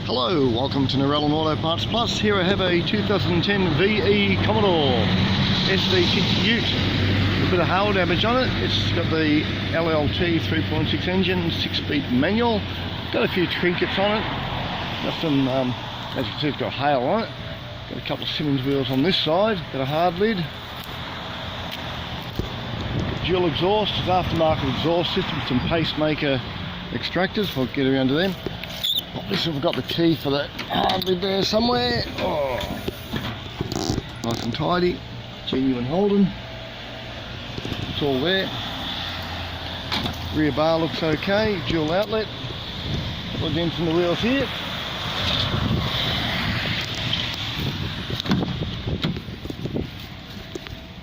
Hello, welcome to Narellan Auto Parts Plus. Here I have a 2010 VE Commodore SV6 Ute. A bit of hail damage on it. It's got the LLT 3.6 engine, 6-speed manual. Got a few trinkets on it. Got some, as you can see, it's got hail on it. Got a couple of Simmons wheels on this side. Got a hard lid. Dual exhaust, it's aftermarket exhaust system, some pacemaker extractors. We'll get around to them. Listen, we've got the key for the hard lid there somewhere. Oh, nice and tidy. Genuine Holden. It's all there. Rear bar looks okay. Dual outlet. Couple of dents in the wheels here.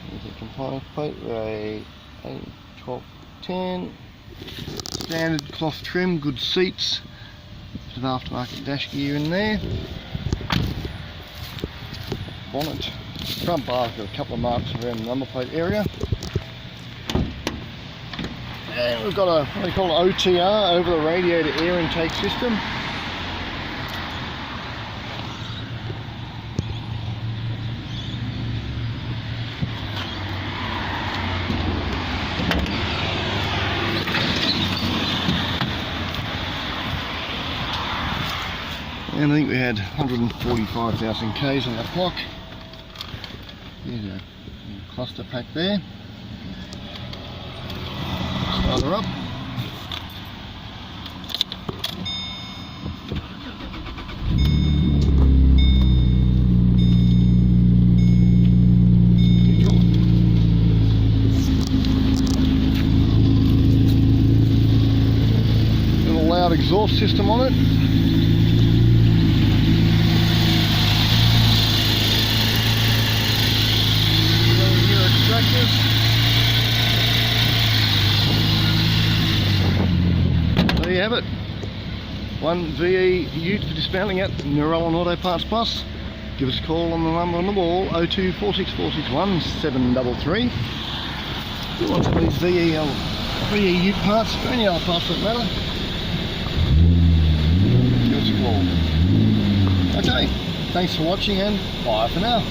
There's a component plate with a 1210. Standard cloth trim, good seats. Bit of aftermarket dash gear in there. Bonnet. Front bar's got a couple of marks around the number plate area. And we've got a, what do you call it, OTR, over the radiator air intake system. And I think we had 145,000 Ks on that clock. There's a cluster pack there. Start her up. Little loud exhaust system on it. There you have it. One VE Ute for dismantling at Narellan Auto Parts Plus. Give us a call on the number on the wall, 02 46461 733. If you want some of these VE Ute parts, or any other parts that matter, give us a call. Okay, thanks for watching and bye for now.